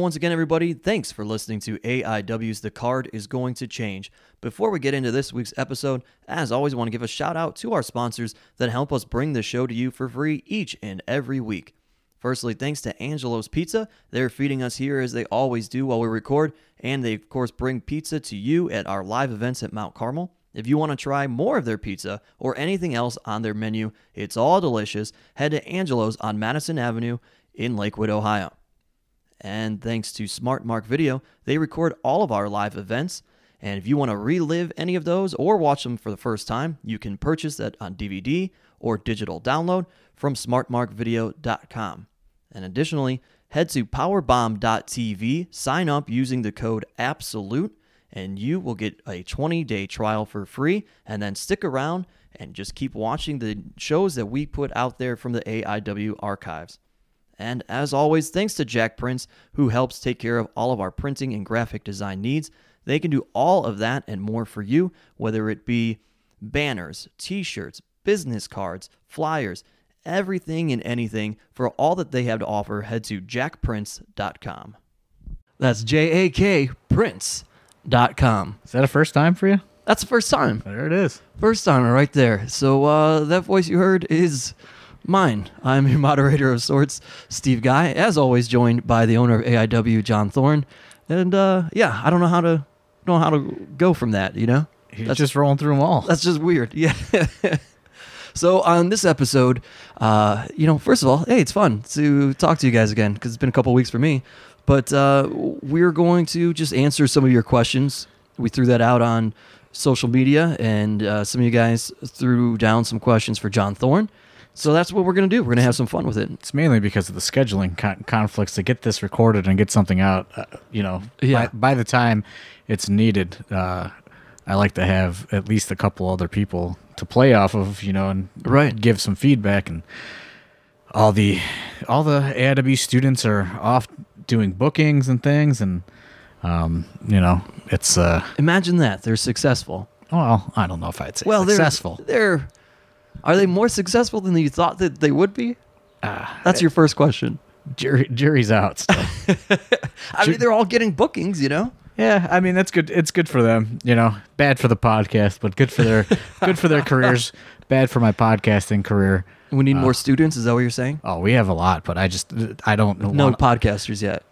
once again, everybody, thanks for listening to AIW's The Card is Going to Change. Before we get into this week's episode, as always, I want to give a shout out to our sponsors that help us bring the show to you for free each and every week. Firstly, thanks to Angelo's Pizza. They're feeding us here as they always do while we record, and they, of course, bring pizza to you at our live events at Mount Carmel. If you want to try more of their pizza or anything else on their menu, it's all delicious. Head to Angelo's on Madison Avenue in Lakewood, Ohio. And thanks to Smart Mark Video, they record all of our live events. And if you want to relive any of those or watch them for the first time, you can purchase that on DVD or digital download from smartmarkvideo.com. And additionally, head to powerbomb.tv, sign up using the code ABSOLUTE, and you will get a 20-day trial for free, and then stick around and just keep watching the shows that we put out there from the AIW archives. And as always, thanks to Jack Prince, who helps take care of all of our printing and graphic design needs. They can do all of that and more for you, whether it be banners, t-shirts, business cards, flyers, everything and anything. For all that they have to offer, head to jackprince.com. That's J-A-K Prince.com. Is that a first time for you? That's the first time. There it is. First time right there. So that voice you heard is mine. I'm your moderator of sorts, Steve Guy, as always joined by the owner of AIW, John Thorne. And yeah, I don't know how to go from that, you know? He's just rolling through them all. That's just weird. Yeah. So on this episode, first of all, hey, it's fun to talk to you guys again because it's been a couple weeks for me. But we're going to just answer some of your questions. We threw that out on social media, and some of you guys threw down some questions for John Thorne. So that's what we're going to do. We're going to have some fun with it. It's mainly because of the scheduling conflicts to get this recorded and get something out. By the time it's needed, I like to have at least a couple other people to play off of, and give some feedback. And all the AIW students are off doing bookings and things, and it's imagine that they're successful. Well, I don't know if I'd say successful. Are they more successful than you thought that they would be? That's your first question. Jury's out still. I mean, they're all getting bookings, Yeah, I mean that's good. It's good for them, Bad for the podcast, but good for their careers. Bad for my podcasting career. We need more students. Is that what you're saying? Oh, we have a lot, but I don't know. No podcasters yet.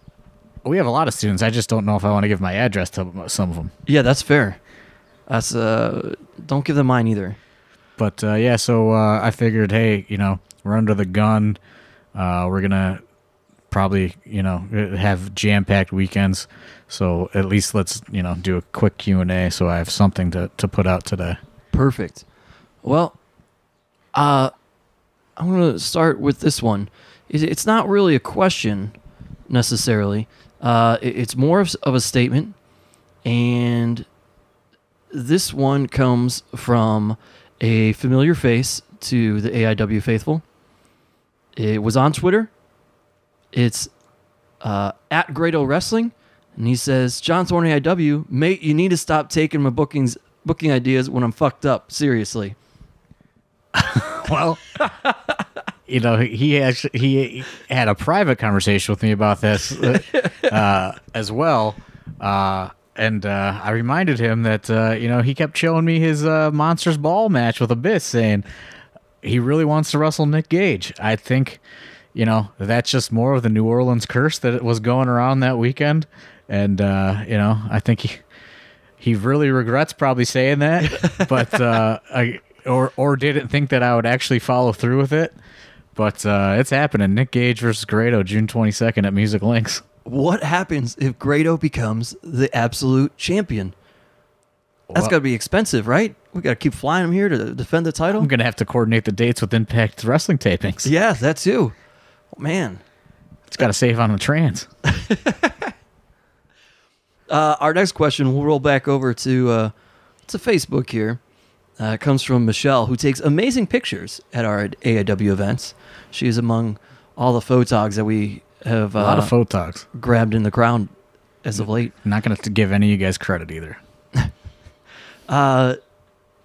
We have a lot of students. I just don't know if I want to give my address to some of them. Yeah, that's fair. That's don't give them mine either. But so I figured, hey, we're under the gun. We're gonna probably, have jam-packed weekends. So at least let's, do a quick Q&A so I have something to put out today. Perfect. Well, I'm going to start with this one. It's not really a question necessarily. It's more of a statement. And this one comes from a familiar face to the AIW faithful. It was on Twitter. It's at Grado Wrestling, and he says, John Thorne AIW, mate, you need to stop taking my booking ideas when I'm fucked up. Seriously. Well, he had a private conversation with me about this as well. And I reminded him that, he kept showing me his Monsters Ball match with Abyss, saying he really wants to wrestle Nick Gage. I think, that's just more of the New Orleans curse that was going around that weekend. And, I think he really regrets probably saying that, but or didn't think that I would actually follow through with it. But it's happening. Nick Gage versus Grado, June 22nd at Music Links. What happens if Grado becomes the absolute champion? That's got to be expensive, right? We got to keep flying him here to defend the title. I'm going to have to coordinate the dates with Impact Wrestling tapings. Yeah, that too. Oh, man. It's got to save on the trans. Our next question, we'll roll back over to Facebook here. It comes from Michelle, who takes amazing pictures at our AIW events. She is among all the photogs that we have a lot of photogs grabbed in the crowd as of late. Not going to give any of you guys credit either.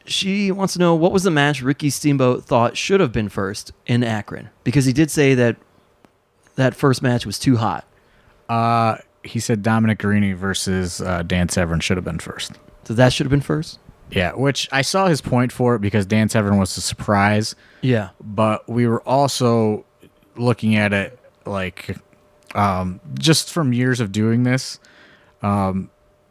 She wants to know, what was the match Ricky Steamboat thought should have been first in Akron? Because he did say that first match was too hot. he said Dominic Garrini versus Dan Severn should have been first. So that should have been first? Yeah, which I saw his point for it because Dan Severn was a surprise. Yeah. But we were also looking at it like just from years of doing this,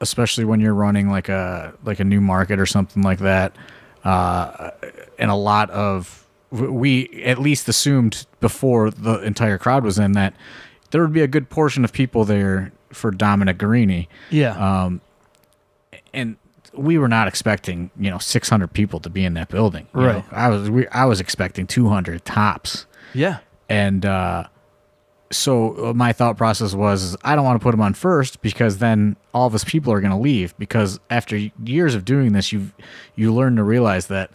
especially when you're running like a new market or something like that. And a lot of, we at least assumed before the entire crowd was in that there would be a good portion of people there for Dominic Garrini. Yeah. And we were not expecting, 600 people to be in that building. Right. I was expecting 200 tops. Yeah. And so my thought process was, I don't want to put him on first because then all of his people are going to leave. Because after years of doing this, you learn to realize that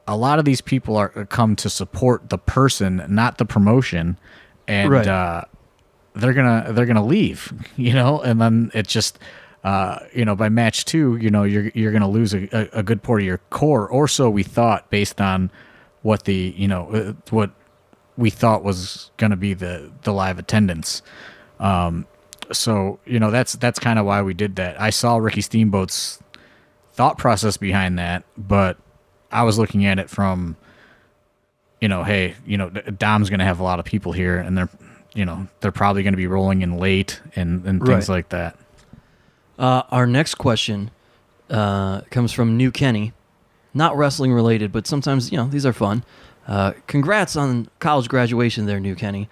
a lot of these people are come to support the person, not the promotion, and they're gonna leave. And then it just. By match 2, you're going to lose a good part of your core, or so we thought, based on what what we thought was going to be the live attendance. So that's kind of why we did that. I saw Ricky Steamboat's thought process behind that, but I was looking at it from, hey, Dom's going to have a lot of people here, and they're probably going to be rolling in late and things like that. Our next question comes from New Kenny. Not wrestling related, but sometimes, these are fun. Congrats on college graduation there, New Kenny.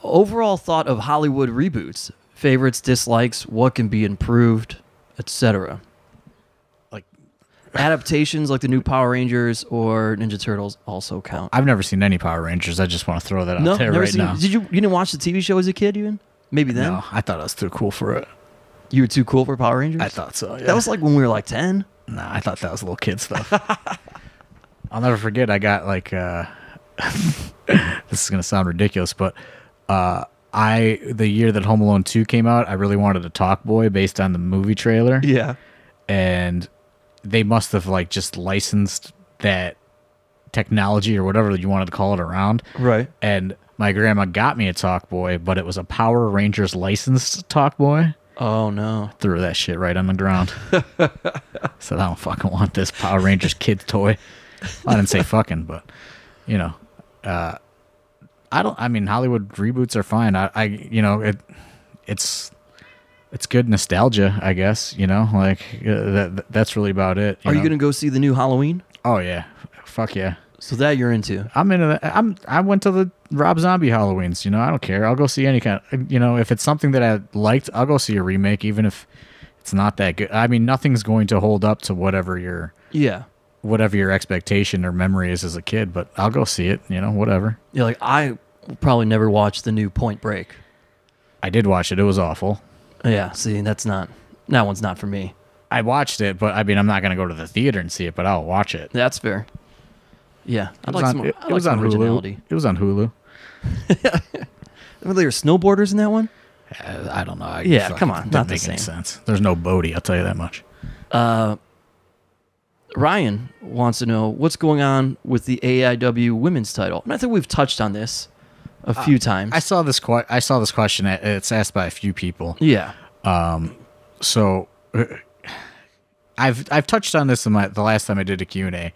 Overall thought of Hollywood reboots, favorites, dislikes, what can be improved, etc. Like adaptations like the new Power Rangers or Ninja Turtles also count. I've never seen any Power Rangers. I just want to throw that out there right now. You didn't watch the TV show as a kid even? Maybe then? No, I thought I was too cool for it. You were too cool for Power Rangers? I thought so, yeah. That was like when we were like 10? Nah, I thought that was little kid stuff. I'll never forget, I got like, this is going to sound ridiculous, but the year that Home Alone 2 came out, I really wanted a Talk Boy based on the movie trailer. Yeah. And they must have like just licensed that technology or whatever you wanted to call it around. Right. And my grandma got me a Talk Boy, but it was a Power Rangers licensed Talk Boy. Oh, no. Threw that shit right on the ground. Said, I don't fucking want this Power Rangers kid toy. I didn't say fucking, but, Hollywood reboots are fine. It's good nostalgia, I guess, that's really about it. Are you going to go see the new Halloween? Oh, yeah. Fuck yeah. So that you're into. I'm into that. I went to the Rob Zombie Halloweens. I don't care. I'll go see any kind of, if it's something that I liked, I'll go see a remake, even if it's not that good. I mean, nothing's going to hold up to whatever your expectation or memory is as a kid, but I'll go see it, whatever. Yeah, like I will probably never watch the new Point Break. I did watch it. It was awful. Yeah, see, that one's not for me. I watched it, but I mean, I'm not going to go to the theater and see it, but I'll watch it. That's fair. Yeah, it was on originality. Hulu. It was on Hulu. Were there snowboarders in that one? I don't know. Come on, not the same. Any sense. There's no Bodie, I'll tell you that much. Ryan wants to know what's going on with the AIW Women's Title. And I think we've touched on this a few times. I saw this question. It's asked by a few people. Yeah. So I've touched on this the last time I did a Q&A,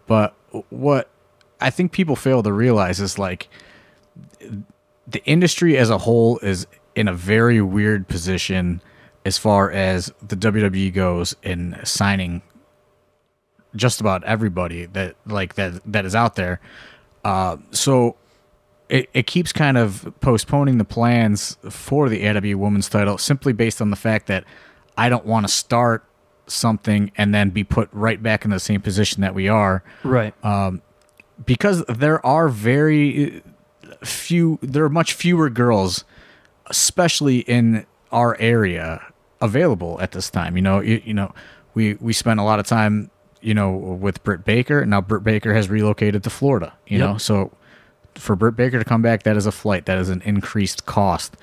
but what I think people fail to realize is like the industry as a whole is in a very weird position as far as the WWE goes in signing just about everybody that is out there. So it keeps kind of postponing the plans for the AIW Women's Title simply based on the fact that I don't want to start something and then be put right back in the same position that we are. Right. Because there are much fewer girls, especially in our area, available at this time. We spent a lot of time, with Britt Baker. Now Britt Baker has relocated to Florida, so for Britt Baker to come back, that is a flight. That is an increased cost.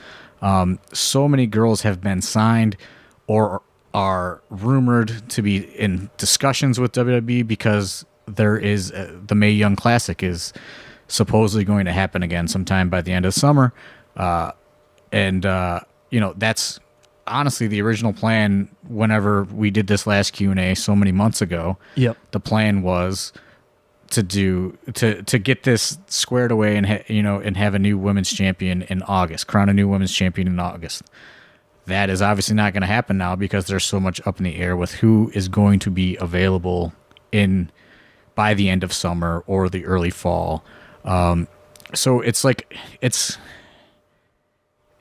So many girls have been signed or are rumored to be in discussions with WWE because there is the Mae Young Classic is supposedly going to happen again sometime by the end of the summer. that's honestly the original plan. Whenever we did this last Q&A so many months ago, the plan was to get this squared away and and have a new women's champion in August, crown a new women's champion in August. That is obviously not going to happen now because there's so much up in the air with who is going to be available by the end of summer or the early fall. So it's like it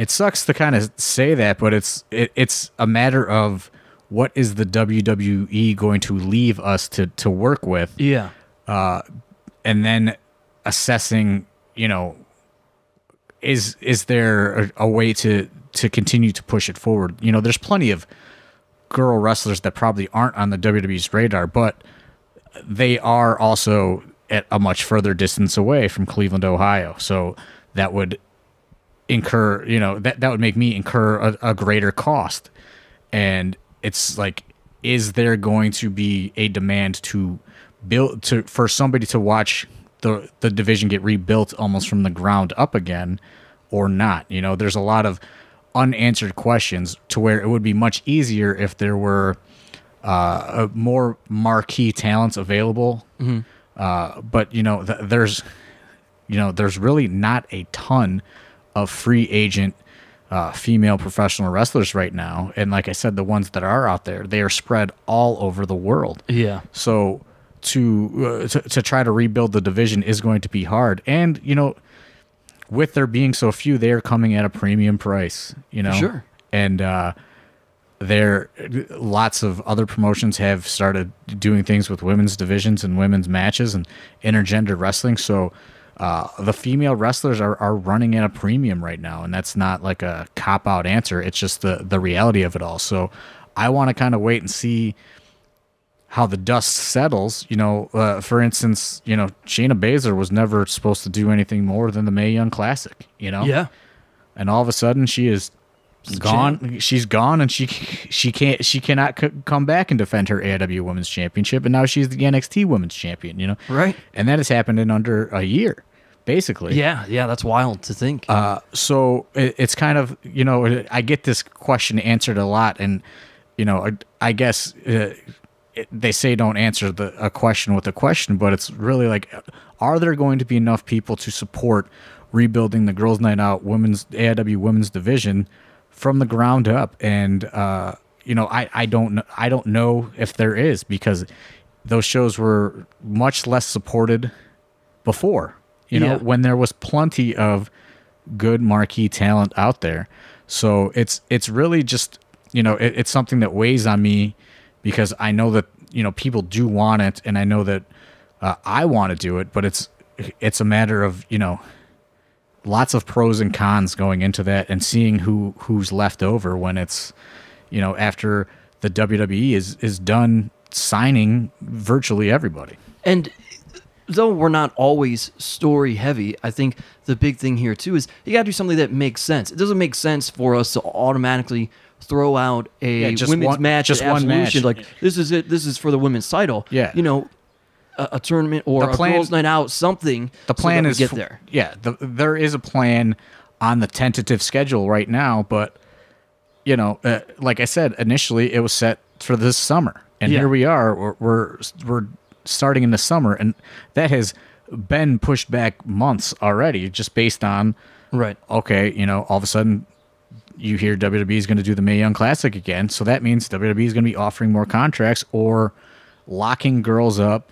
sucks to kind of say that, but it's a matter of what is the WWE going to leave us to work with. Yeah. And then assessing, is there a way to continue to push it forward? There's plenty of girl wrestlers that probably aren't on the WWE's radar, but they are also at a much further distance away from Cleveland, Ohio. So that would incur, that would make me incur a greater cost. And it's like, is there going to be a demand for somebody to watch the division get rebuilt almost from the ground up again or not? There's a lot of unanswered questions to where it would be much easier if there were more marquee talents available. But there's really not a ton of free agent female professional wrestlers right now. And like I said, the ones that are out there, they are spread all over the world. Yeah. So to try to rebuild the division is going to be hard. And, with there being so few, they are coming at a premium price, Sure. And lots of other promotions have started doing things with women's divisions and women's matches and intergender wrestling. So the female wrestlers are running at a premium right now, and that's not like a cop-out answer. It's just the reality of it all. So I want to kind of wait and see how the dust settles. For instance, Shayna Baszler was never supposed to do anything more than the Mae Young Classic, Yeah. And all of a sudden she is gone. She's gone, and she cannot come back and defend her AIW Women's Championship, and now she's the NXT Women's Champion, Right. And that has happened in under a year, basically. Yeah, that's wild to think. So it's kind of, I get this question answered a lot, and, I guess they say don't answer a question with a question, but it's really like, are there going to be enough people to support rebuilding the Girls Night Out AIW Women's Division from the ground up? And I don't know if there is, because those shows were much less supported before, when there was plenty of good marquee talent out there. So it's really just, it's something that weighs on me, because I know that, people do want it, and I know that I want to do it, but it's a matter of, lots of pros and cons going into that, and seeing who's left over when it's, after the WWE is done signing virtually everybody. And though we're not always story heavy, I think the big thing here too is you got to do something that makes sense. It doesn't make sense for us to automatically throw out a women's match, just one match. Like, this is it. This is for the women's title. Yeah. A tournament or a girls' night out, something. The plan is get there. Yeah, there is a plan on the tentative schedule right now, but like I said, initially it was set for this summer, and here we are. We're starting in the summer, and that has been pushed back months already, just based on right. Okay, all of a sudden you hear WWE is going to do the Mae Young Classic again, so that means WWE is going to be offering more contracts or locking girls up.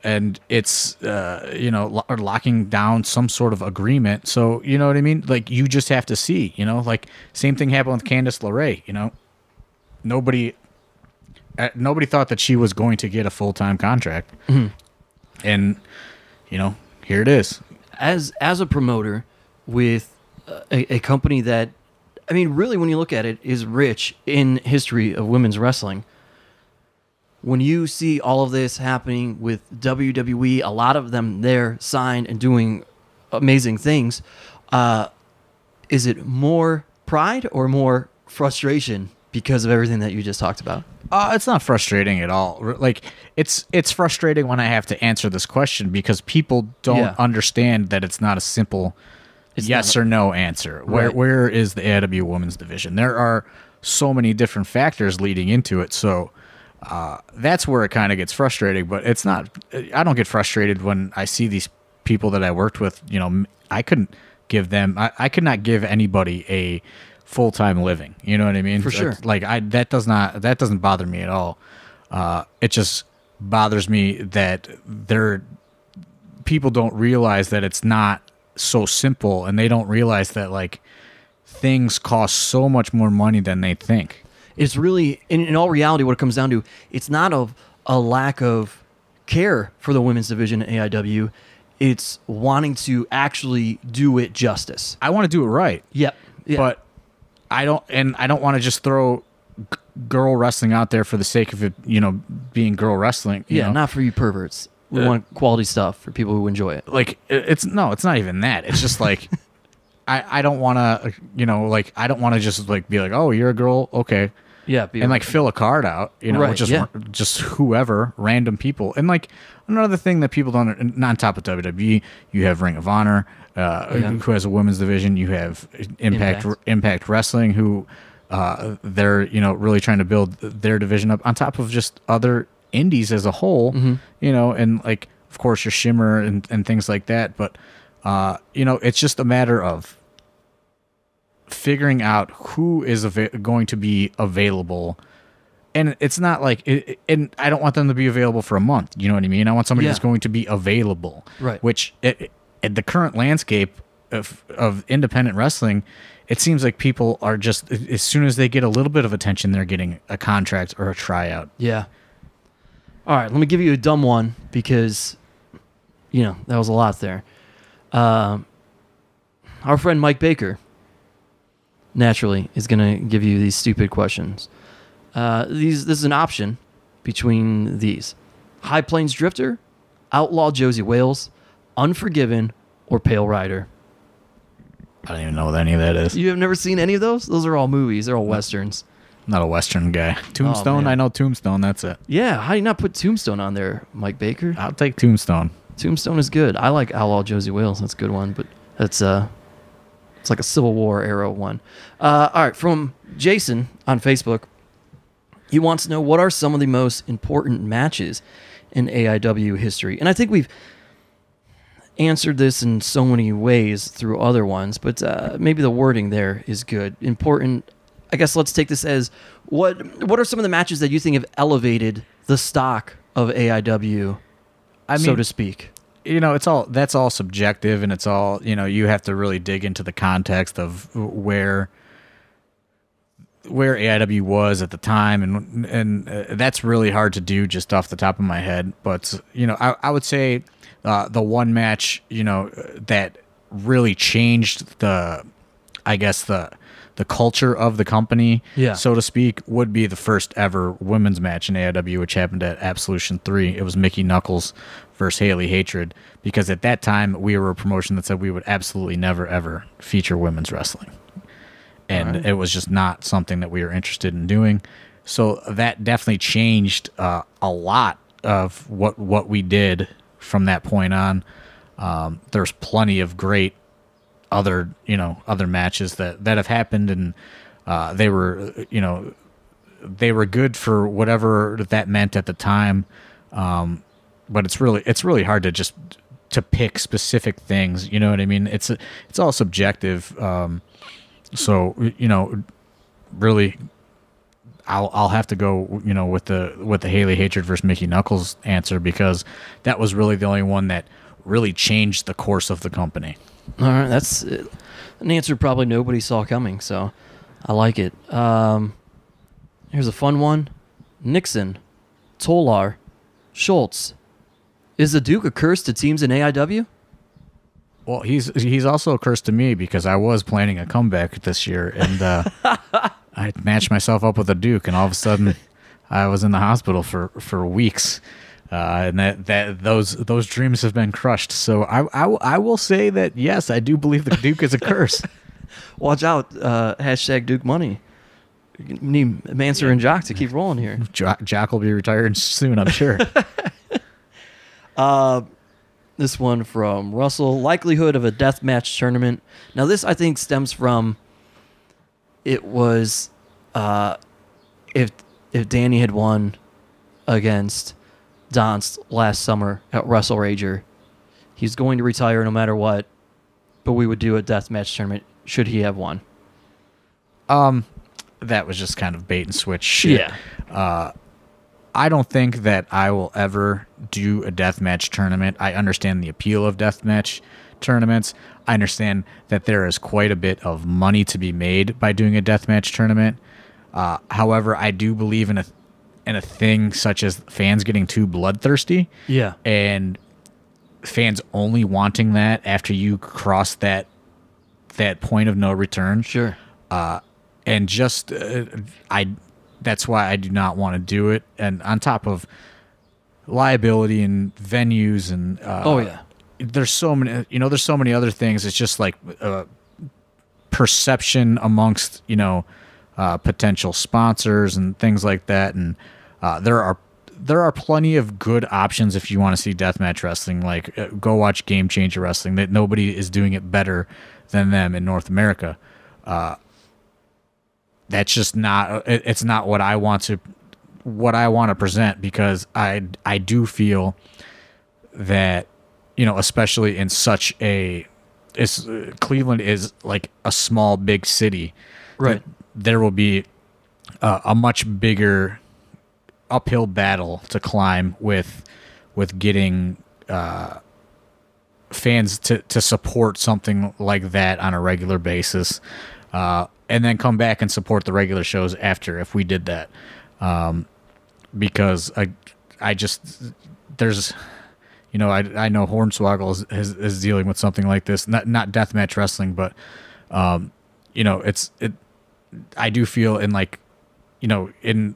And it's, or locking down some sort of agreement. So, you know what I mean? Like, you just have to see, like, same thing happened with Candice LeRae, Nobody thought that she was going to get a full-time contract. Mm-hmm. And, here it is. As a promoter with a company that, I mean, really, when you look at it, is rich in history of women's wrestling, when you see all of this happening with WWE, a lot of them there signed and doing amazing things, is it more pride or more frustration because of everything that you just talked about? It's not frustrating at all. Like, it's frustrating when I have to answer this question, because people don't understand that it's not a simple yes or no answer. Where is the AIW Women's Division? There are so many different factors leading into it, so that's where it kind of gets frustrating. But it's not. I don't get frustrated when I see these people that I worked with. You know, I couldn't give them. I could not give anybody a full-time living. You know what I mean? For sure. That doesn't bother me at all. It just bothers me that people don't realize that it's not so simple, and they don't realize that like things cost so much more money than they think. It's really, in all reality, what it comes down to, it's not a lack of care for the women's division at AIW. It's wanting to actually do it justice. I want to do it right. Yep. Yeah. But I don't want to just throw girl wrestling out there for the sake of it, being girl wrestling. You know? Not for you perverts. We want quality stuff for people who enjoy it. Like it's not even that. It's just like I don't want to, I don't want to just like be like, oh, you're a girl, okay. Yeah, and like fill a card out, right, just whoever, random people. And like another thing that people don't, not on top of WWE, you have Ring of Honor, who has a women's division. You have Impact Wrestling, who they're really trying to build their division up on top of just other indies as a whole, and like of course your Shimmer and things like that. But it's just a matter of figuring out who is going to be available, and it's not like and I don't want them to be available for a month. You know what I mean? I want somebody that's going to be available, right? Which at the current landscape of independent wrestling, it seems like people are just, as soon as they get a little bit of attention, they're getting a contract or a tryout. Yeah. All right, let me give you a dumb one because, that was a lot there. Our friend Mike Baker, naturally, is going to give you these stupid questions. This is an option between these. High Plains Drifter, Outlaw Josie Wales, Unforgiven, or Pale Rider. I don't even know what any of that is. You have never seen any of those? Those are all movies. They're all Westerns. Not a Western guy. Tombstone, I know Tombstone, that's it. Yeah, how do you not put Tombstone on there, Mike Baker? I'll take Tombstone. Tombstone is good. I like Outlaw Josie Wales. That's a good one, but that's it's like a Civil War era one. All right, from Jason on Facebook, he wants to know what are some of the most important matches in AIW history. And I think we've answered this in so many ways through other ones, but maybe the wording there is good. Important. I guess let's take this as what are some of the matches that you think have elevated the stock of AIW, so to speak? That's all subjective, and it's all, you have to really dig into the context of where AIW was at the time, and that's really hard to do just off the top of my head. But I would say the one match that really changed the culture of the company, so to speak, would be the first ever women's match in AIW, which happened at Absolution 3. It was Mickey Knuckles versus Haley Hatred, because at that time we were a promotion that said we would absolutely never ever feature women's wrestling, and it was just not something that we were interested in doing. So that definitely changed a lot of what we did from that point on. There's plenty of great other matches that have happened, and they were good for whatever that meant at the time. But it's really hard to pick specific things. You know what I mean? It's all subjective. So really, I'll have to go with the Haley Hatred versus Mickey Knuckles answer, because that was really the only one that really changed the course of the company. All right, that's an answer probably nobody saw coming, so I like it. Here's a fun one. Nixon, Tolar, Schultz. Is the Duke a curse to teams in AIW? Well, he's also a curse to me, because I was planning a comeback this year, and I matched myself up with a Duke, and all of a sudden I was in the hospital for weeks. And those dreams have been crushed. So I will say that, yes, I do believe the Duke is a curse. Watch out, hashtag Duke money. You need Manser and Jock to keep rolling here. Jock will be retiring soon, I'm sure. This one from Russell. Likelihood of a deathmatch tournament. Now, this, I think, stems from it was if Danny had won against Donst last summer at Wrestle Rager, he's going to retire no matter what, but we would do a deathmatch tournament should he have won. That was just kind of bait and switch shit. Yeah. I don't think that I will ever do a deathmatch tournament. I understand the appeal of deathmatch tournaments. I understand that there is quite a bit of money to be made by doing a deathmatch tournament. However, I do believe in a thing such as fans getting too bloodthirsty. Yeah. And fans only wanting that after you cross that point of no return. Sure. And just that's why I do not want to do it. And on top of liability and venues and there's so many other things. It's just like perception amongst potential sponsors and things like that. And there are plenty of good options if you want to see deathmatch wrestling. Like go watch Game Changer Wrestling. That nobody is doing it better than them in North America. That's just not. It's not what I want to present, because I do feel that especially in such Cleveland is like a small big city, right? There will be a much bigger uphill battle to climb with getting fans to support something like that on a regular basis. And then come back and support the regular shows after, if we did that. Because I just, there's, I know Hornswoggle is dealing with something like this, not deathmatch wrestling, but, I do feel in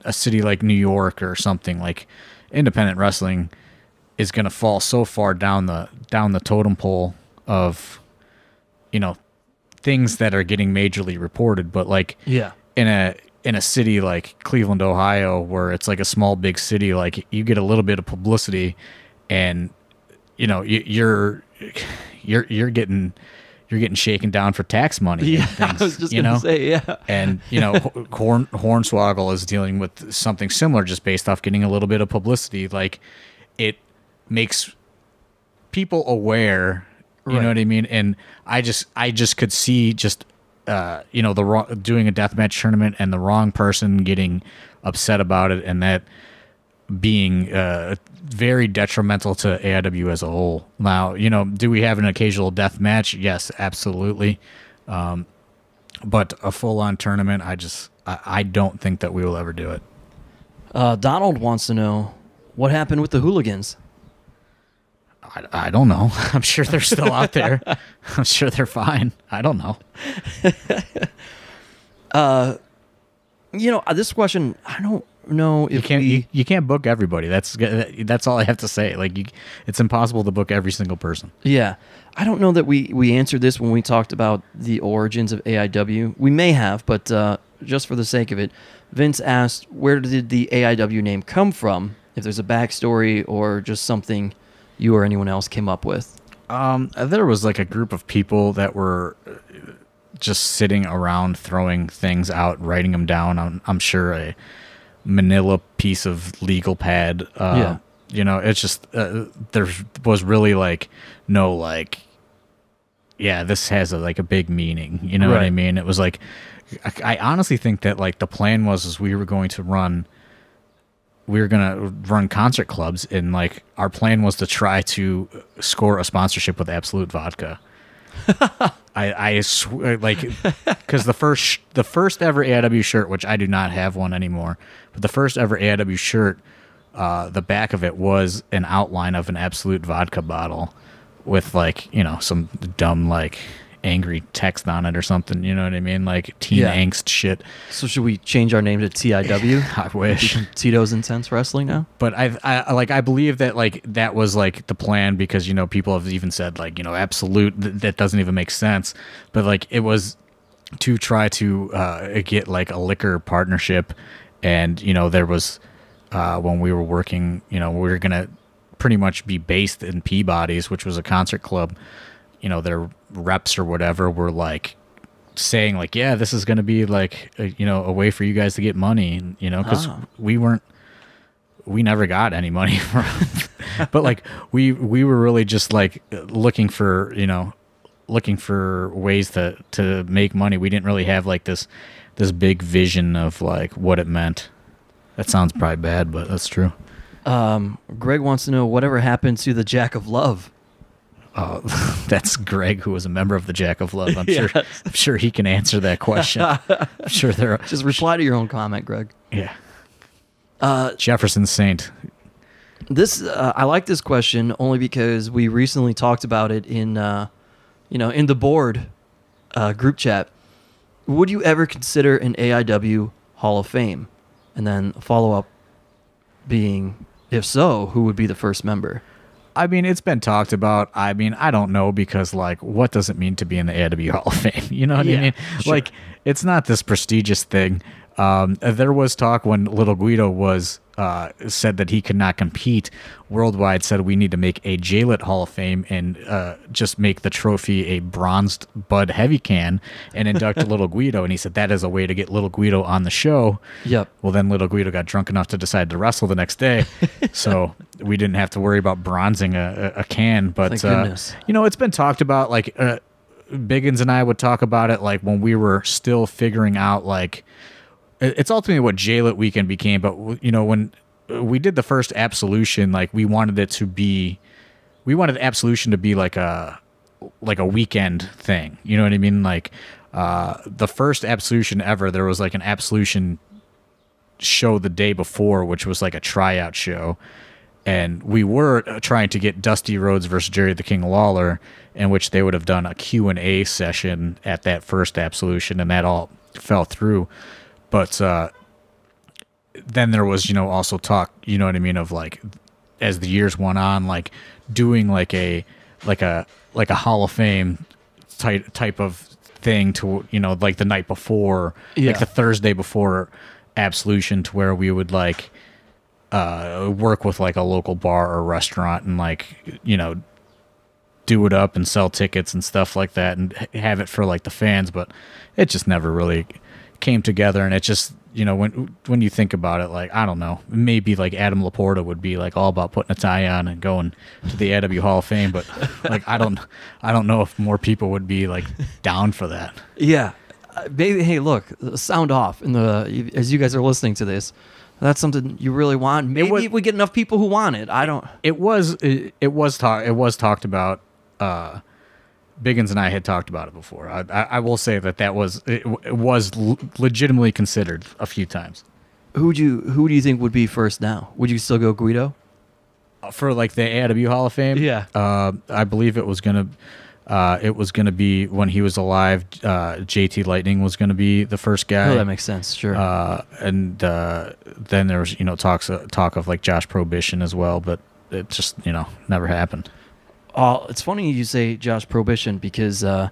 a city like New York or something, like independent wrestling is going to fall so far down the totem pole of, things that are getting majorly reported, but in a city like Cleveland, Ohio, where it's like a small big city, like you get a little bit of publicity, and you're getting shaken down for tax money. Yeah, things, I was just gonna say, yeah. And Hornswoggle is dealing with something similar, just based off getting a little bit of publicity. Like it makes people aware. You know what I mean? And I just could see just doing a deathmatch tournament and the wrong person getting upset about it, and that being very detrimental to AIW as a whole. Now, do we have an occasional death match? Yes, absolutely. But a full-on tournament, I don't think that we will ever do it. Donald wants to know what happened with the hooligans. I don't know. I'm sure they're still out there. I'm sure they're fine. I don't know. This question, I don't know if you can't book everybody. That's all I have to say. Like it's impossible to book every single person. Yeah. I don't know that we answered this when we talked about the origins of AIW. We may have, but just for the sake of it, Vince asked, where did the AIW name come from? If there's a backstory or just something you or anyone else came up with. There was like a group of people that were just sitting around throwing things out, writing them down. I'm sure a manila piece of legal pad. It's just there was really this has a big meaning. You know what I mean? It was like, I honestly think that the plan was we were going to run concert clubs, and our plan was to try to score a sponsorship with Absolute Vodka. I swear, because the first ever AIW shirt, which I do not have one anymore, but the first ever AIW shirt, the back of it was an outline of an Absolute Vodka bottle with some dumb angry text on it or something. You know what I mean? Teen angst shit. So should we change our name to TIW? I wish. Tito's Intense Wrestling now? But I believe that that was the plan, because people have even said Absolute, that doesn't even make sense. But it was to try to get a liquor partnership, and there was when we were working, we were gonna pretty much be based in Peabody's, which was a concert club. You know, their reps or whatever were like saying like, yeah, this is going to be like, a way for you guys to get money, because we never got any money from, but like we were really just like looking for ways to make money. We didn't really have like this big vision of like what it meant. That sounds probably bad, but that's true. Greg wants to know whatever happened to the Jack of Love. That's Greg, who was a member of the Jack of Love. I'm sure he can answer that question. I'm sure just reply to your own comment, Greg. Yeah. Jefferson Saint. This I like this question only because we recently talked about it in the board group chat. Would you ever consider an AIW Hall of Fame? And then follow up being, if so, who would be the first member? I mean, it's been talked about. I mean, I don't know, because like, what does it mean to be in the AIW Hall of Fame? You know what I mean? Sure. Like, it's not this prestigious thing. There was talk when Little Guido was said that he could not compete. Worldwide said we need to make a JLIT Hall of Fame and just make the trophy a bronzed Bud Heavy can and induct Little Guido. And he said that is a way to get Little Guido on the show. Yep. Well, then Little Guido got drunk enough to decide to wrestle the next day, so we didn't have to worry about bronzing a can. But thank goodness. It's been talked about. Like Biggins and I would talk about it like when we were still figuring out like. It's ultimately what JLIT Weekend became, but when we did the first Absolution, like we wanted Absolution to be like a weekend thing. You know what I mean? Like the first Absolution ever, there was like an Absolution show the day before, which was like a tryout show, and we were trying to get Dusty Rhodes versus Jerry the King Lawler, in which they would have done a Q&A session at that first Absolution, and that all fell through. But then there was, also talk, you know what I mean, of like as the years went on, like doing like a Hall of Fame type of thing to, like the night before, like the Thursday before Absolution, to where we would like work with like a local bar or restaurant and like, do it up and sell tickets and stuff like that and have it for like the fans. But it just never really came together, and it just when you think about it, like I don't know, maybe like Adam Laporta would be like all about putting a tie on and going to the AIW Hall of Fame, but like I don't know if more people would be like down for that. Yeah, maybe. Hey, look, sound off as you guys are listening to this. That's something you really want. Maybe if we get enough people who want it. I don't. It was talked about. Biggins and I had talked about it before. I will say that was legitimately considered a few times. Who do you think would be first now? Would you still go Guido for like the AIW Hall of Fame? Yeah, I believe it was gonna be when he was alive. JT Lightning was gonna be the first guy. Oh, that makes sense. Sure. And then there was talk of like Josh Prohibition as well, but it just never happened. It's funny you say Josh Prohibition, because I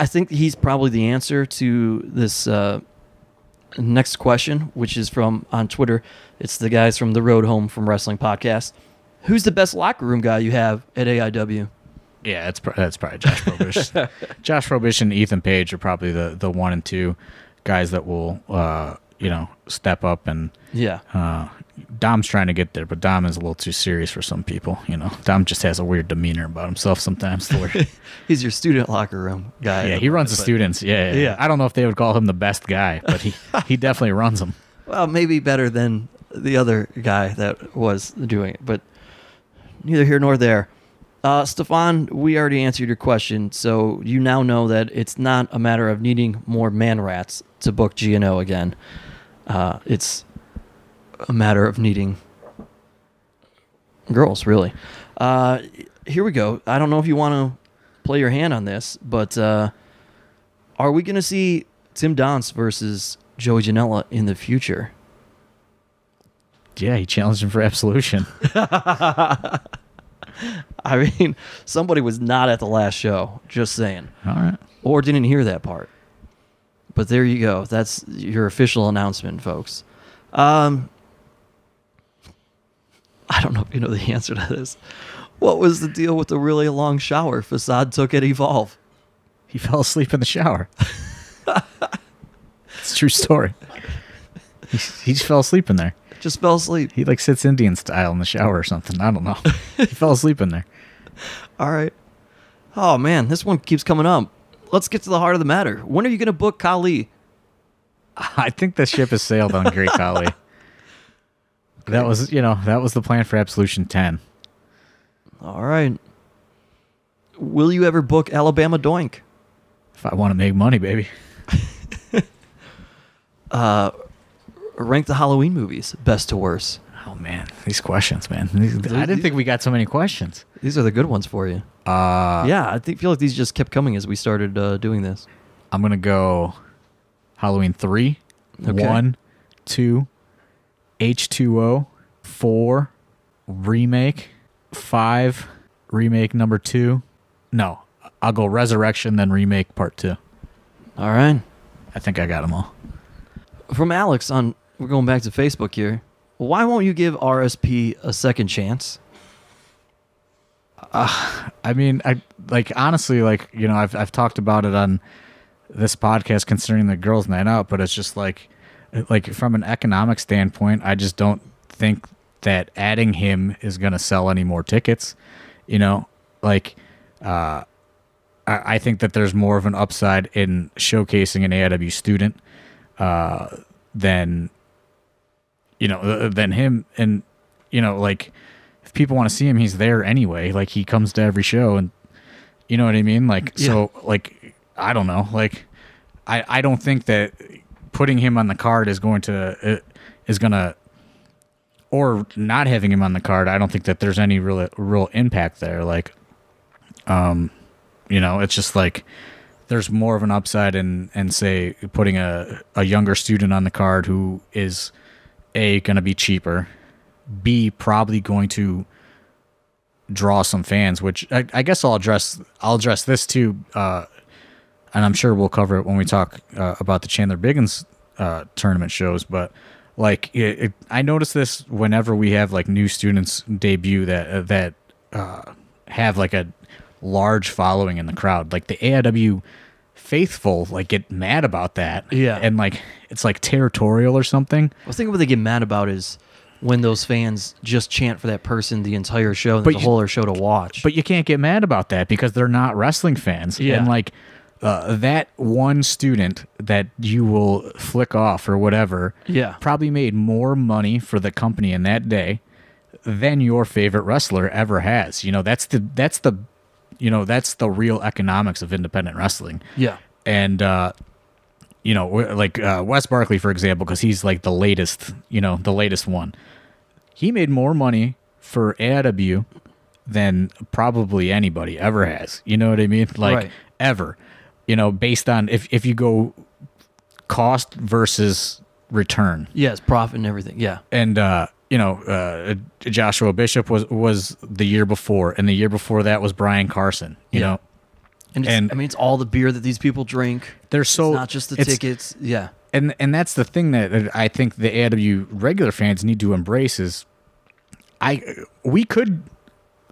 think he's probably the answer to this next question, which is from on Twitter. It's the guys from the Road Home from Wrestling Podcast. Who's the best locker room guy you have at AIW? Yeah, that's probably Josh Prohibition. Josh Prohibition and Ethan Page are probably the 1 and 2 guys that will step up. And Dom's trying to get there, but Dom is a little too serious for some people. Dom just has a weird demeanor about himself sometimes. He's your student locker room guy. Yeah, he runs the students. Yeah. I don't know if they would call him the best guy, but he definitely runs them. Well, maybe better than the other guy that was doing it, but neither here nor there. Stefan, we already answered your question, so you now know that it's not a matter of needing more man rats to book G&O again. It's a matter of needing girls, really. Here we go. I don't know if you want to play your hand on this, but are we going to see Tim Donst versus Joey Janela in the future? Yeah, he challenged him for Absolution. I mean, somebody was not at the last show, just saying. All right. Or didn't hear that part. But there you go. That's your official announcement, folks. I don't know if you know the answer to this. What was the deal with the really long shower Facade took at Evolve? He fell asleep in the shower. It's a true story. He just fell asleep in there. Just fell asleep. He like sits Indian style in the shower or something. I don't know. He fell asleep in there. All right. Oh, man, this one keeps coming up. Let's get to the heart of the matter. When are you going to book Kali? I think the ship has sailed on Great Khali. That was the plan for Absolution 10. All right. Will you ever book Alabama Doink? If I want to make money, baby. Rank the Halloween movies, best to worst. Oh, man. These questions, man. I didn't think we got so many questions. These are the good ones for you. Yeah, I feel like these just kept coming as we started doing this. I'm going to go Halloween 3, Okay. 1, 2, H2O, 4, remake, 5, remake number 2. No, I'll go Resurrection, then remake part 2. All right. I think I got them all. From Alex we're going back to Facebook here. Why won't you give RSP a second chance? I mean, honestly, I've talked about it on this podcast concerning the girls' night out, but it's just like from an economic standpoint, I just don't think that adding him is going to sell any more tickets. I think that there's more of an upside in showcasing an AIW student than him. And if people want to see him, he's there anyway. Like, he comes to every show, and you know what I mean? So I don't know. I don't think that putting him on the card is going to or not having him on the card. I don't think that there's any real impact there. It's just there's more of an upside in say putting a younger student on the card who is A, going to be cheaper, B, probably going to draw some fans, which I guess I'll address this too, and I'm sure we'll cover it when we talk about the Chandler Biggins tournament shows. But I notice this whenever we have new students debut that have a large following in the crowd. The AIW faithful get mad about that. Yeah. And it's territorial or something. I think what they get mad about is when those fans just chant for that person the entire show and the whole other show to watch. But you can't get mad about that because they're not wrestling fans. Yeah. And that one student that you will flick off or whatever probably made more money for the company in that day than your favorite wrestler ever has. That's the real economics of independent wrestling. Yeah. And Wes Barkley, for example, because he's the latest one. He made more money for AIW than probably anybody ever has. You know what I mean? Right. Ever. Based on if you go cost versus return. Yes, profit and everything. Yeah. And Joshua Bishop was the year before, and the year before that was Brian Carson. You know. And it's all the beer that these people drink. It's not just the tickets. Yeah. And that's the thing that I think the AIW regular fans need to embrace is we could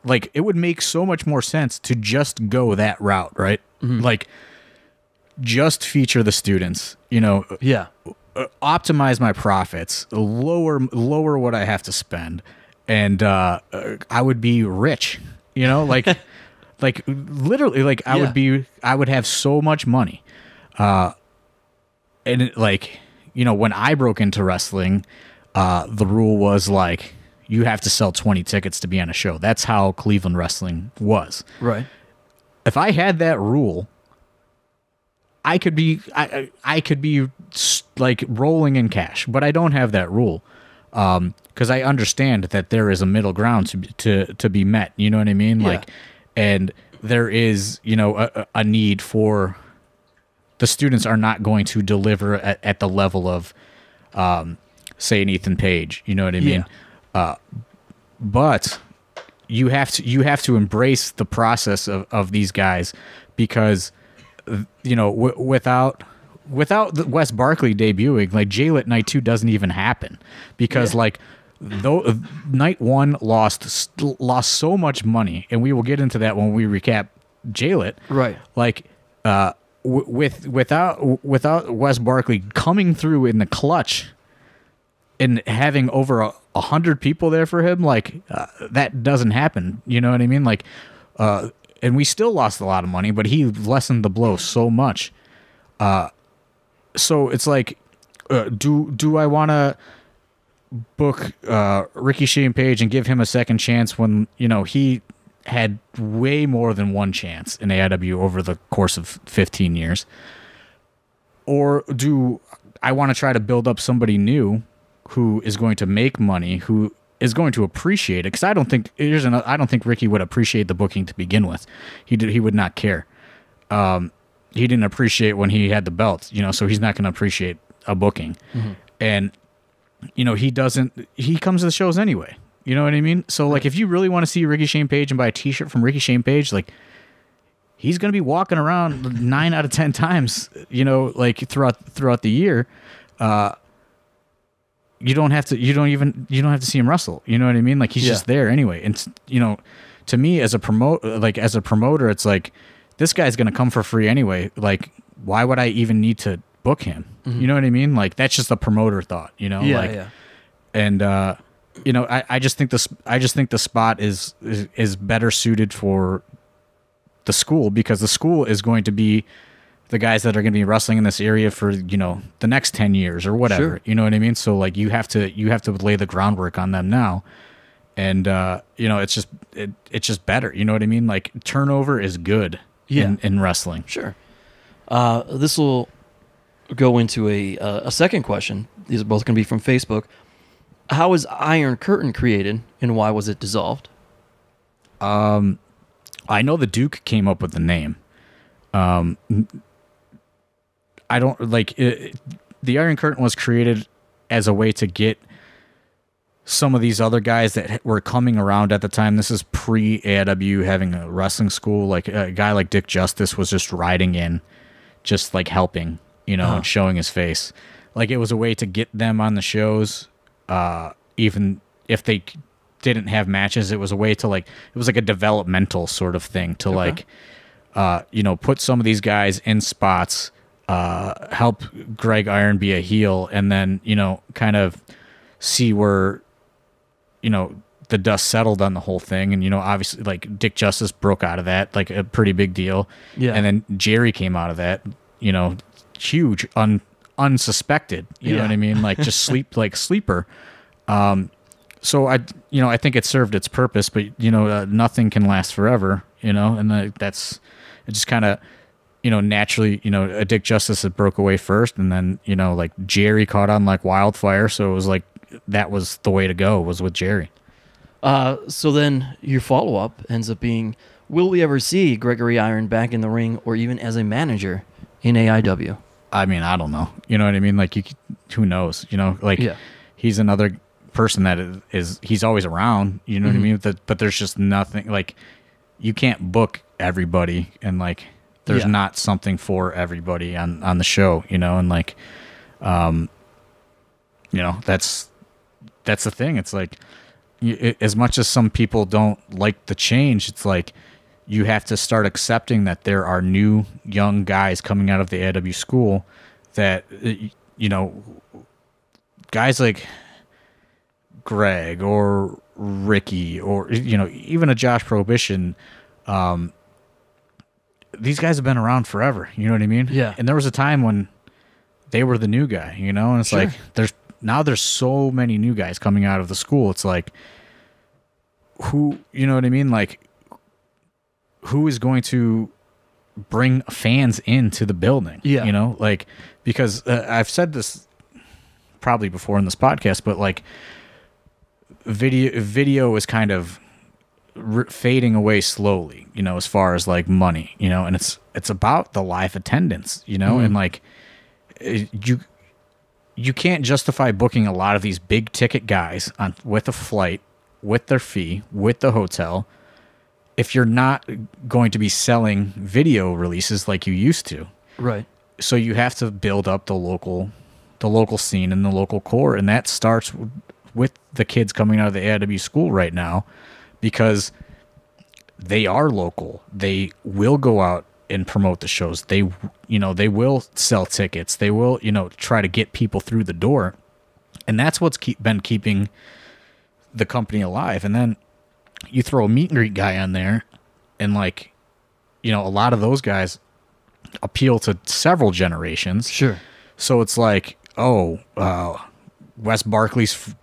it would make so much more sense to just go that route, right? Mm-hmm. Just feature the students, Yeah. Optimize my profits, lower what I have to spend, and I would be rich, literally, I would have so much money. And when I broke into wrestling, the rule was you have to sell 20 tickets to be on a show. That's how Cleveland wrestling was. Right. If I had that rule, I could be rolling in cash, but I don't have that rule. Because I understand that there is a middle ground to be met. You know what I mean? Yeah. And there is, a need for the students are not going to deliver at the level of, say, an Ethan Page. You know what I mean? But you have to embrace the process of these guys because, without Wes Barkley debuting, J-Lit Night 2 doesn't even happen because though night one lost so much money, and we will get into that when we recap Jail It. Right. Like without Wes Barkley coming through in the clutch and having over 100 people there for him, like that doesn't happen. You know what I mean? Like, and we still lost a lot of money, but he lessened the blow so much. So it's like, do I want to book Ricky Shane Page and give him a second chance when, you know, he had way more than one chance in AIW over the course of 15 years? Or do I want to try to build up somebody new who is going to make money, who is going to appreciate it? Because I don't think Ricky would appreciate the booking to begin with. He would not care. He didn't appreciate when he had the belt, you know, so he's not going to appreciate a booking. Mm-hmm. And, you know, he comes to the shows anyway. You know what I mean? So, like, if you really want to see Ricky Shane Page and buy a t-shirt from Ricky Shane Page, like, he's going to be walking around 9 out of 10 times, you know, like throughout the year. You don't have to see him wrestle. You know what I mean? Like, he's just there anyway. And, you know, to me as a promoter, it's like, this guy's going to come for free anyway. Like, why would I even need to book him? Mm-hmm. You know what I mean? Like, that's just a promoter thought, you know? Yeah, like, yeah. And, you know, I just think the spot is better suited for the school, because the school is going to be the guys that are going to be wrestling in this area for, you know, the next 10 years or whatever. Sure. You know what I mean? So, like, you have to lay the groundwork on them now. And, you know, it's just better. You know what I mean? Like, turnover is good in wrestling. Sure. This will go into a second question. These are both going to be from Facebook. How was Iron Curtain created, and why was it dissolved? I know the Duke came up with the name. I don't like it. The Iron Curtain was created as a way to get some of these other guys that were coming around at the time. This is pre AIW having a wrestling school. Like a guy like Dick Justice was just riding in, just like helping, you know, and showing his face. Like, it was a way to get them on the shows. Even if they didn't have matches, it was a way to, like, it was like a developmental sort of thing to like, you know, put some of these guys in spots, help Greg Iron be a heel, and then, you know, kind of see where, you know, the dust settled on the whole thing. And, you know, obviously, like, Dick Justice broke out of that, like, a pretty big deal. Yeah. And then Jerry came out of that, you know, huge, unsuspected, you know what I mean? Like, just sleeper. So I think it served its purpose, but, you know, nothing can last forever, you know, and it just kind of, you know, naturally, you know, Dick Justice had broke away first, and then, you know, like, Jerry caught on like wildfire. So it was like, that was the way to go, was with Jerry. So then your follow-up ends up being, will we ever see Gregory Iron back in the ring or even as a manager in AIW? I mean, I don't know. You know what I mean? Like, who knows? You know, like, he's another person that he's always around. You know what I mean? But there's just nothing, like, you can't book everybody, and, like, there's not something for everybody on the show, you know? And, like, you know, that's the thing. It's like, as much as some people don't like the change, it's like, you have to start accepting that there are new young guys coming out of the AIW school that, you know, guys like Greg or Ricky or, you know, even a Josh Prohibition, these guys have been around forever. You know what I mean? Yeah. And there was a time when they were the new guy, you know, and it's like, there's so many new guys coming out of the school. It's like, who, you know what I mean? Like, who is going to bring fans into the building? Yeah. You know, like, because I've said this probably before in this podcast, but, like, video is kind of fading away slowly, you know, as far as, like, money, you know, and it's about the live attendance, you know, and, like, you can't justify booking a lot of these big ticket guys with a flight, with their fee, with the hotel, if you're not going to be selling video releases like you used to. Right. So you have to build up the local scene and the local core, and that starts with the kids coming out of the AIW school right now, because they are local. They will go out and promote the shows. They will sell tickets. They will, try to get people through the door. And that's what's been keeping the company alive. And then you throw a meet and greet guy on there, and a lot of those guys appeal to several generations. Sure. So it's like, Wes Barkley's,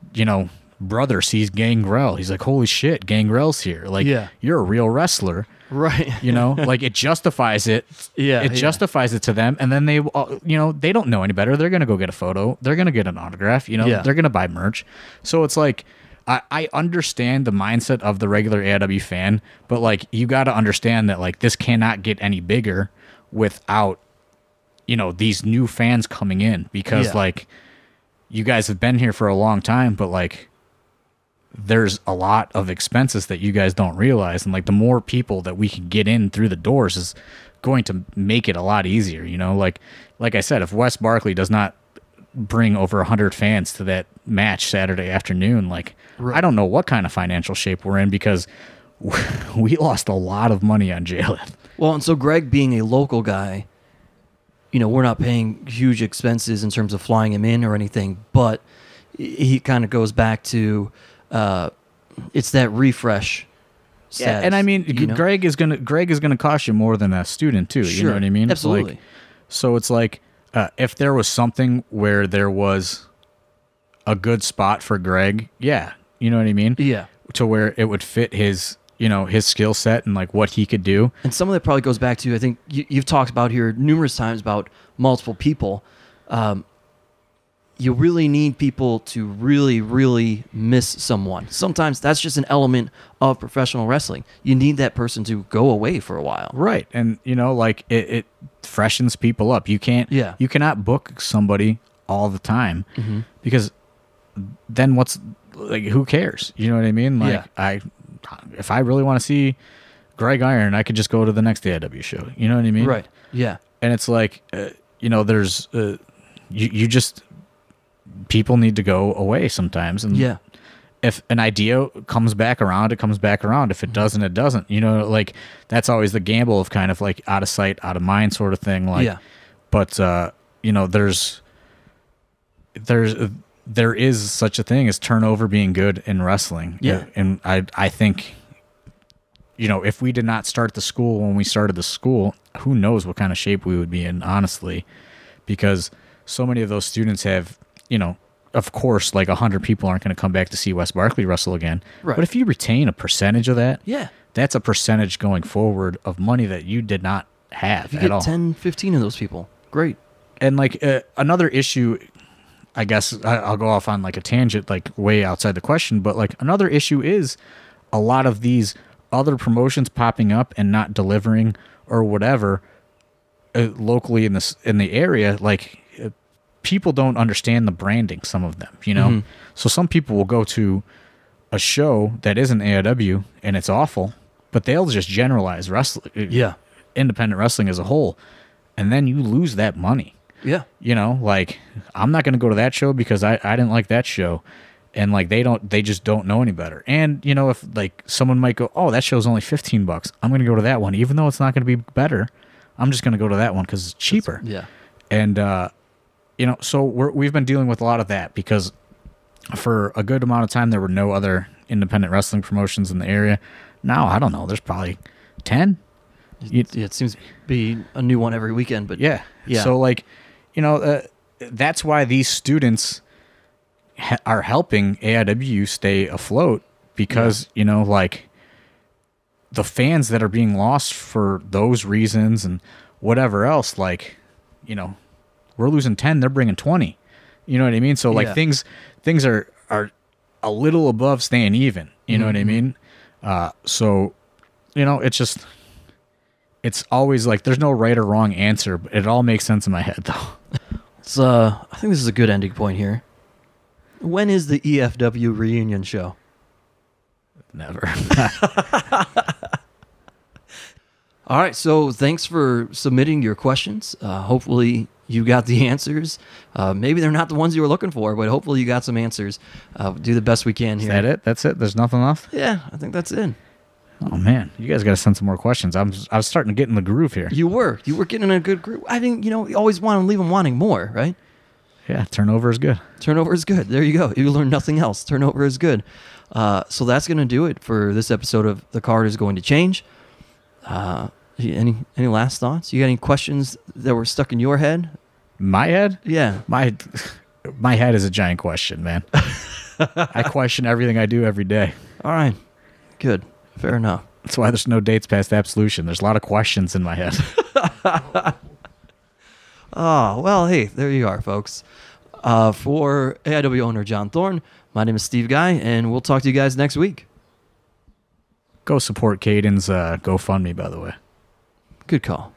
brother sees Gangrel. He's like, holy shit, Gangrel's here. Like, you're a real wrestler. Right. It justifies it. Yeah. It justifies it to them. And then they, they don't know any better. They're going to go get a photo. They're going to get an autograph. They're going to buy merch. So it's like, I understand the mindset of the regular AIW fan, but you got to understand that this cannot get any bigger without, these new fans coming in, because you guys have been here for a long time, but there's a lot of expenses that you guys don't realize. And the more people that we can get in through the doors is going to make it a lot easier. Like I said, if Wes Barkley does not bring over 100 fans to that match Saturday afternoon, right. I don't know what kind of financial shape we're in, because we lost a lot of money on Jalen. Well, and so Greg being a local guy, we're not paying huge expenses in terms of flying him in or anything, but he kind of goes back to it's that refresh status. Yeah, and I mean, Greg is gonna cost you more than a student too. Sure, you know what I mean? Absolutely. So it's if there was something where there was a good spot for Greg, yeah, you know what I mean? Yeah. To where it would fit his, his skill set and what he could do. And some of that probably goes back to, I think you've talked about here numerous times about multiple people. You really need people to really, really miss someone. Sometimes that's just an element of professional wrestling. You need that person to go away for a while. Right. And, it freshens people up. You cannot book somebody all the time, because then who cares? You know what I mean? If I really want to see Greg Iron, I could just go to the next AIW show. You know what I mean? Right. Yeah. And it's there's, you just, people need to go away sometimes. And if an idea comes back around, it comes back around. If it doesn't, it doesn't. That's always the gamble of kind of out of sight, out of mind sort of thing. But there is such a thing as turnover being good in wrestling. Yeah. And I think, if we did not start the school when we started the school, who knows what kind of shape we would be in, honestly, because so many of those students have, of course, 100 people aren't going to come back to see Wes Barkley wrestle again. Right. But if you retain a percentage of that, yeah, that's a percentage going forward of money that you did not have if you at get all. 10, 15 of those people, great. And another issue, I guess I'll go off on a tangent, way outside the question, but another issue is a lot of these other promotions popping up and not delivering or whatever locally in the area. People don't understand the branding, some of them, So some people will go to a show that isn't AIW and it's awful, but they'll just generalize wrestling, independent wrestling as a whole, and then you lose that money. Yeah. I'm not going to go to that show because I didn't like that show, and they just don't know any better. And if someone might go, oh, that show's only $15, I'm going to go to that one, even though it's not going to be better. I'm just going to go to that one because it's cheaper. And so we've been dealing with a lot of that, because for a good amount of time there were no other independent wrestling promotions in the area. Now I don't know, there's probably 10. It seems to be a new one every weekend, but yeah. So that's why these students are helping AIW stay afloat, because the fans that are being lost for those reasons and whatever else, we're losing 10, they're bringing 20. You know what I mean? So things are a little above staying even. You know what I mean? So it's just, it's always there's no right or wrong answer, but it all makes sense in my head though. I think this is a good ending point here. When is the EFW reunion show? Never. All right, so thanks for submitting your questions. Hopefully you got the answers. Maybe they're not the ones you were looking for, but hopefully you got some answers. Do the best we can here. Is that it? That's it? There's nothing left? Yeah, I think that's it. Oh, man. You guys got to send some more questions. I was starting to get in the groove here. You were getting in a good group. I think, you always want to leave them wanting more, right? Yeah, turnover is good. Turnover is good. There you go. You learn nothing else. Turnover is good. So that's going to do it for this episode of The Card is Going to Change. Any last thoughts? You got any questions that were stuck in your head? My head? Yeah. My head is a giant question, man. I question everything I do every day. All right. Good. Fair enough. That's why there's no dates past absolution. There's a lot of questions in my head. Oh, well, hey, there you are, folks. For AIW owner John Thorne, my name is Steve Guy, and we'll talk to you guys next week. Go support Caden's GoFundMe, by the way. Good call.